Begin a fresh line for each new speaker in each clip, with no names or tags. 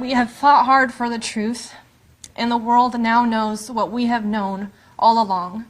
We have fought hard for the truth, and the world now knows what we have known all along,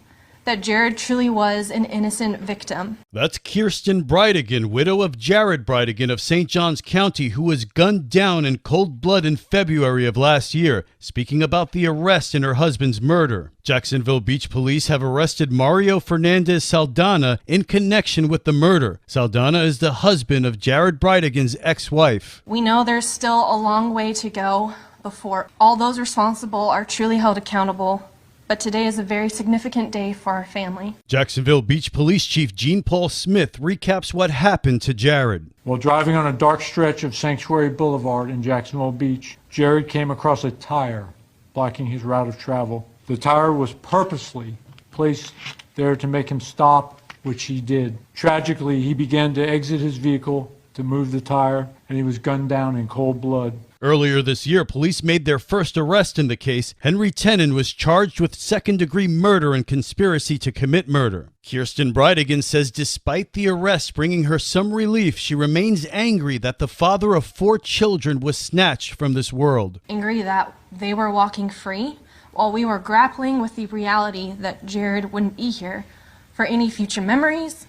that Jared truly was an innocent victim.
That's Kirsten Bridegan, widow of Jared Bridegan of St. Johns County, who was gunned down in cold blood in February of last year, speaking about the arrest in her husband's murder. Jacksonville Beach police have arrested Mario Fernandez Saldana in connection with the murder. Saldana is the husband of Jared Bridegan's ex-wife.
We know there's still a long way to go before all those responsible are truly held accountable. But today is a very significant day for our family.
Jacksonville Beach Police Chief Gene Paul Smith recaps what happened to Jared.
While driving on a dark stretch of Sanctuary Boulevard in Jacksonville Beach, Jared came across a tire blocking his route of travel. The tire was purposely placed there to make him stop, which he did. Tragically, he began to exit his vehicle to move the tire, and he was gunned down in cold blood.
Earlier this year, police made their first arrest in the case. Henry Tenen was charged with second-degree murder and conspiracy to commit murder. Kirsten Bridegan says despite the arrest bringing her some relief, she remains angry that the father of 4 children was snatched from this world.
Angry that they were walking free while we were grappling with the reality that Jared wouldn't be here for any future memories,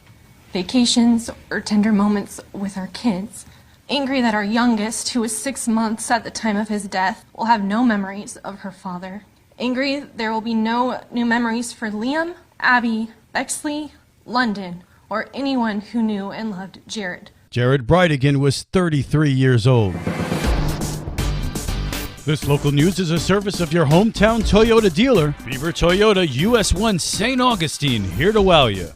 vacations, or tender moments with our kids. Angry that our youngest, who was 6 months at the time of his death, will have no memories of her father. Angry there will be no new memories for Liam, Abby, Bexley, London, or anyone who knew and loved Jared.
Jared Bridegan was 33 years old. This local news is a service of your hometown Toyota dealer, Beaver Toyota US 1 St. Augustine, here to wow you.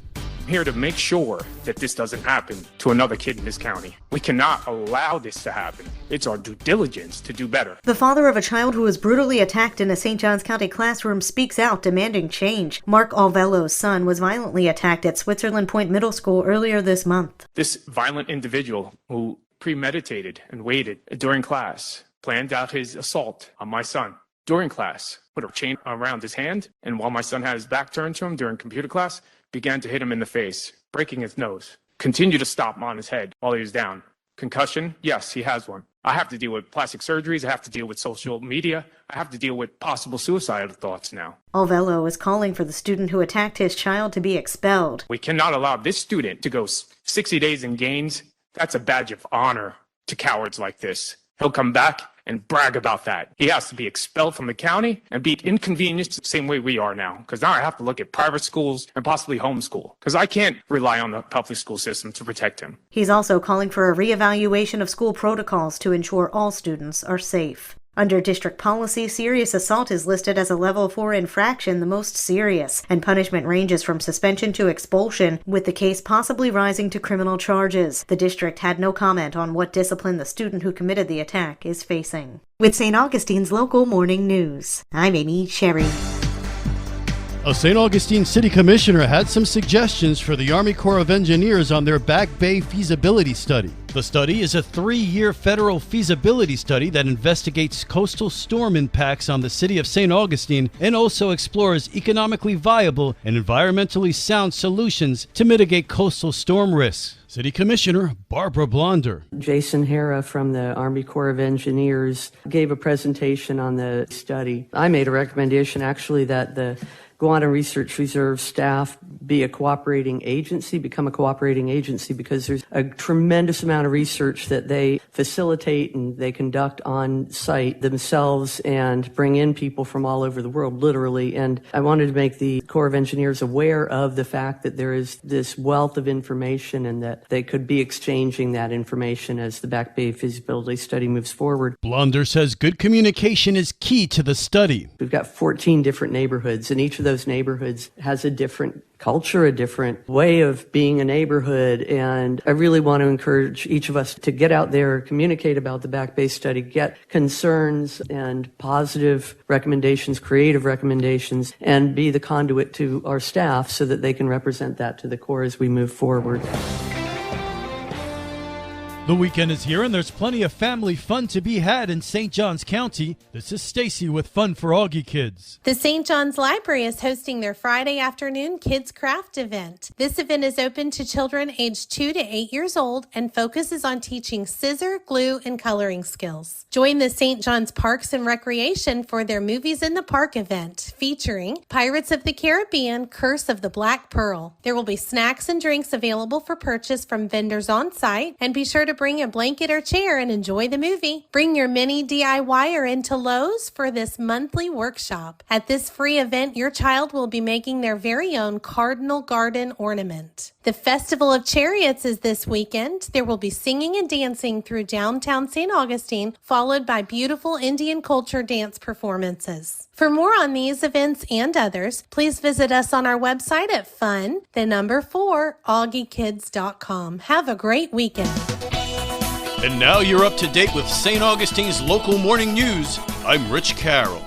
Here to make sure that this doesn't happen to another kid in this county. We cannot allow this to happen. It's our due diligence to do better.
The father of a child who was brutally attacked in a St. Johns County classroom speaks out, demanding change. Mark Alvello's son was violently attacked at Switzerland Point Middle School earlier this month.
This violent individual who premeditated and waited during class planned out his assault on my son during class, put a chain around his hand, and while my son had his back turned to him during computer class, began to hit him in the face, breaking his nose. Continued to stomp him on his head while he was down. Concussion? Yes, he has one. I have to deal with plastic surgeries. I have to deal with social media. I have to deal with possible suicidal thoughts now.
Alvello is calling for the student who attacked his child to be expelled.
We cannot allow this student to go 60 days in gains. That's a badge of honor to cowards like this. He'll come back and brag about that. He has to be expelled from the county and be inconvenienced the same way we are now. Because now I have to look at private schools and possibly homeschool. Because I can't rely on the public school system to protect him.
He's also calling for a reevaluation of school protocols to ensure all students are safe. Under district policy, serious assault is listed as a level 4 infraction, the most serious, and punishment ranges from suspension to expulsion, with the case possibly rising to criminal charges. The district had no comment on what discipline the student who committed the attack is facing. With St. Augustine's local morning news, I'm Amy Sherry.
A St. Augustine City Commissioner had some suggestions for the Army Corps of Engineers on their Back Bay feasibility study. The study is a 3-year federal feasibility study that investigates coastal storm impacts on the city of St. Augustine and also explores economically viable and environmentally sound solutions to mitigate coastal storm risks. City Commissioner Barbara Blonder.
Jason Hara from the Army Corps of Engineers gave a presentation on the study. I made a recommendation actually that the Guana Research Reserve staff become a cooperating agency because there's a tremendous amount of research that they facilitate and they conduct on site themselves and bring in people from all over the world, literally. And I wanted to make the Corps of Engineers aware of the fact that there is this wealth of information and that they could be exchanging that information as the Back Bay feasibility study moves forward.
Blonder says good communication is key to the study.
We've got 14 different neighborhoods, and each of those neighborhoods has a different culture, a different way of being a neighborhood. And I really want to encourage each of us to get out there, communicate about the Back Bay study, get concerns and positive recommendations, creative recommendations, and be the conduit to our staff so that they can represent that to the Corps as we move forward.
The weekend is here and there's plenty of family fun to be had in St. Johns County. This is Stacy with Fun for Augie Kids.
The St. John's Library is hosting their Friday afternoon Kids Craft event. This event is open to children aged 2 to 8 years old and focuses on teaching scissor, glue, and coloring skills. Join the St. John's Parks and Recreation for their Movies in the Park event, featuring Pirates of the Caribbean, Curse of the Black Pearl. There will be snacks and drinks available for purchase from vendors on site, and be sure to bring a blanket or chair and enjoy the movie. Bring your mini DIYer into Lowe's for this monthly workshop. At this free event, your child will be making their very own cardinal garden ornament. The Festival of Chariots is this weekend. There will be singing and dancing through downtown St. Augustine, followed by beautiful Indian culture dance performances. For more on these events and others, please visit us on our website at fun4augiekids.com. Have a great weekend.
And now you're up to date with St. Augustine's local morning news. I'm Rich Carroll.